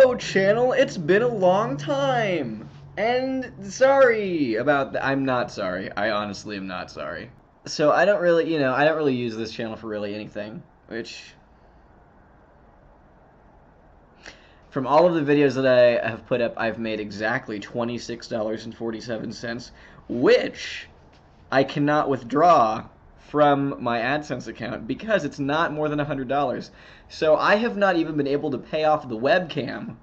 Hello, channel. It's been a long time. And sorry about that. I'm not sorry. I honestly am not sorry. So I don't really, I don't really use this channel for really anything, which from all of the videos that I have put up, I've made exactly $26.47, which I cannot withdraw from my AdSense account because it's not more than $100. So I have not even been able to pay off the webcam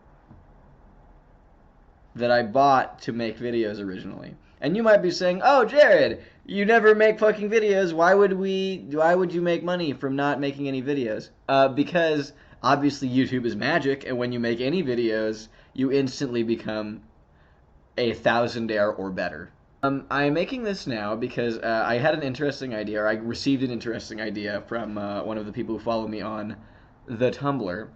that I bought to make videos originally. And you might be saying, "Oh, Jared, you never make fucking videos. Why would you make money from not making any videos?" Because obviously YouTube is magic, and when you make any videos, you instantly become a thousandaire or better. I'm making this now because I had an interesting idea, or I received an interesting idea from one of the people who follow me on the Tumblr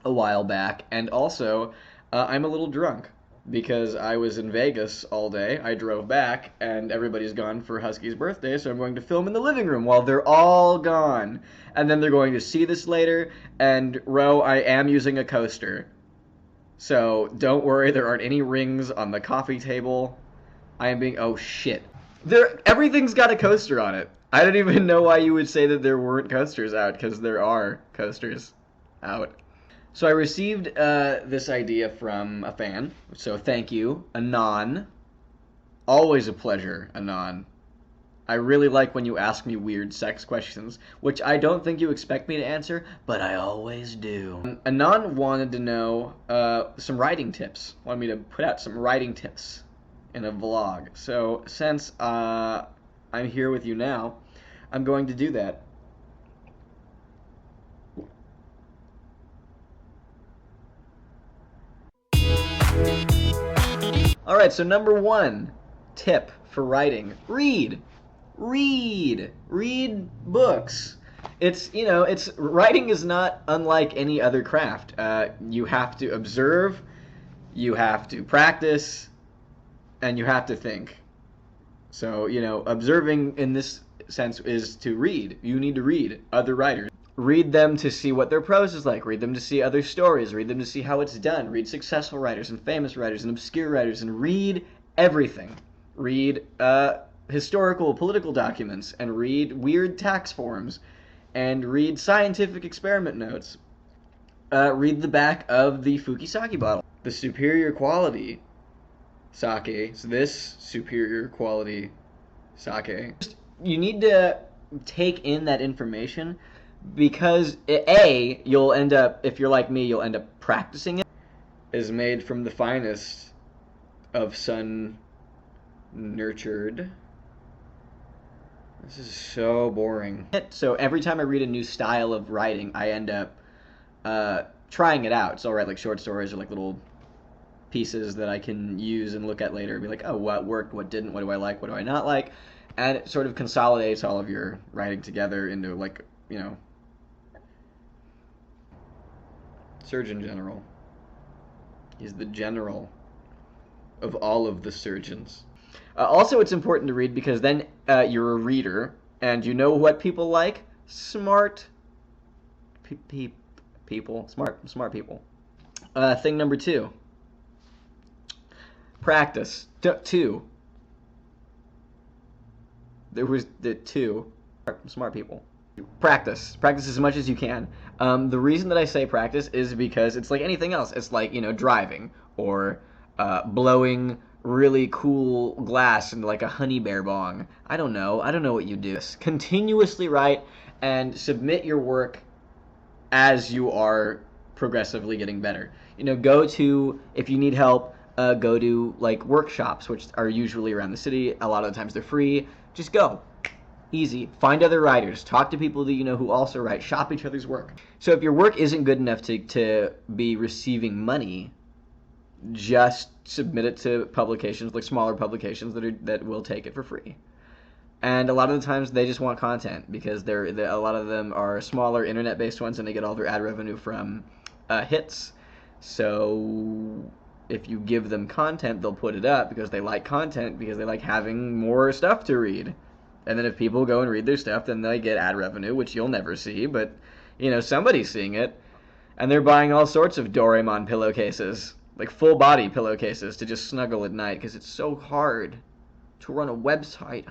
a while back, and also I'm a little drunk because I was in Vegas all day. I drove back, and everybody's gone for Husky's birthday, so I'm going to film in the living room while they're all gone. And then they're going to see this later, and I am using a coaster. So don't worry, there aren't any rings on the coffee table. I am being, oh shit. Everything's got a coaster on it. I don't even know why you would say that there weren't coasters out, because there are coasters out. So I received this idea from a fan, so thank you, Anon. Always a pleasure, Anon. I really like when you ask me weird sex questions, which I don't think you expect me to answer, but I always do. Anon wanted to know some writing tips, wanted me to put out some writing tips in a vlog. So since I'm here with you now, I'm going to do that. Alright, so number one tip for writing: read books. Writing is not unlike any other craft. You have to observe, you have to practice, and you have to think. So, observing in this sense is to read. You need to read other writers. Read them to see what their prose is like. Read them to see other stories. Read them to see how it's done. Read successful writers and famous writers and obscure writers, and read everything. Read historical, political documents, and read weird tax forms, and read scientific experiment notes. Read the back of the Fukisake bottle. The superior quality sake. So this superior quality sake. You need to take in that information because you'll end up, if you're like me, you'll end up practicing it. Is made from the finest of sun nurtured. This is so boring. So every time I read a new style of writing, I end up trying it out. So I'll write like short stories or like little pieces that I can use and look at later and be like, oh, what worked, what didn't, what do I like, what do I not like? And it sort of consolidates all of your writing together into like, Surgeon General. He's the general of all of the surgeons. Also, it's important to read because then you're a reader, and you know what people like? Smart people. Smart people. Thing number two. Practice. Two. There was the two. Smart people. Practice as much as you can. The reason that I say practice is because it's like anything else. It's like, driving or blowing really cool glass into like a honey bear bong. I don't know what you do. Continuously write and submit your work as you are progressively getting better. If you need help, go to like workshops, which are usually around the city. A lot of the times they're free. Just go. Easy. Find other writers. Talk to people that you know who also write. Shop each other's work. So if your work isn't good enough to be receiving money, just submit it to publications, like smaller publications that will take it for free. And a lot of the times they just want content because a lot of them are smaller internet-based ones, and they get all their ad revenue from hits. So if you give them content, they'll put it up because they like content, because they like having more stuff to read. And then if people go and read their stuff, then they get ad revenue, which you'll never see, but somebody's seeing it. And they're buying all sorts of Doraemon pillowcases, like full body pillowcases to just snuggle at night because it's so hard to run a website.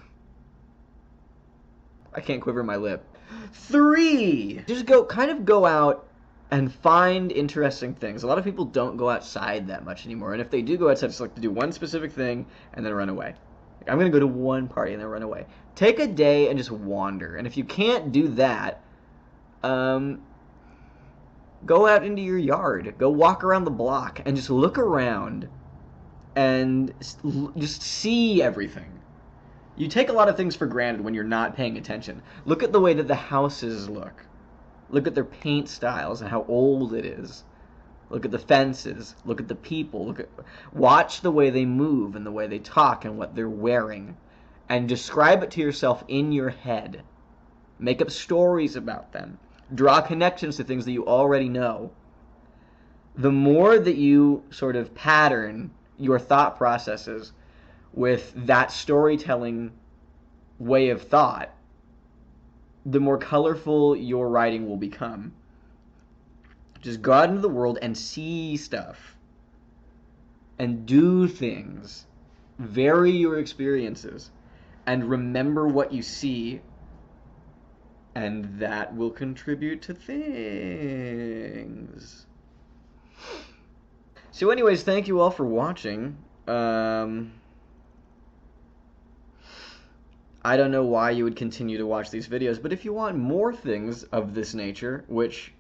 I can't quiver my lip. 3. Just go out and find interesting things. A lot of people don't go outside that much anymore, and if they do go outside, it's like to do one specific thing and then run away. I'm gonna go to one party and then run away. Take a day and just wander. And if you can't do that, go out into your yard. Go walk around the block and just look around and just see everything. You take a lot of things for granted when you're not paying attention. Look at the way that the houses look. Look at their paint styles and how old it is. Look at the fences. Look at the people. Watch the way they move and the way they talk and what they're wearing. And describe it to yourself in your head. Make up stories about them. Draw connections to things that you already know. The more that you sort of pattern your thought processes with that storytelling way of thought, the more colorful your writing will become. Just go out into the world and see stuff. And do things. Vary your experiences. And remember what you see. And that will contribute to things. So anyways, thank you all for watching. I don't know why you would continue to watch these videos, but if you want more things of this nature, which...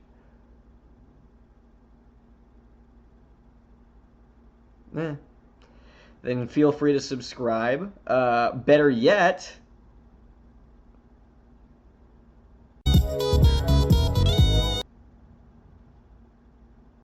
then feel free to subscribe. Better yet,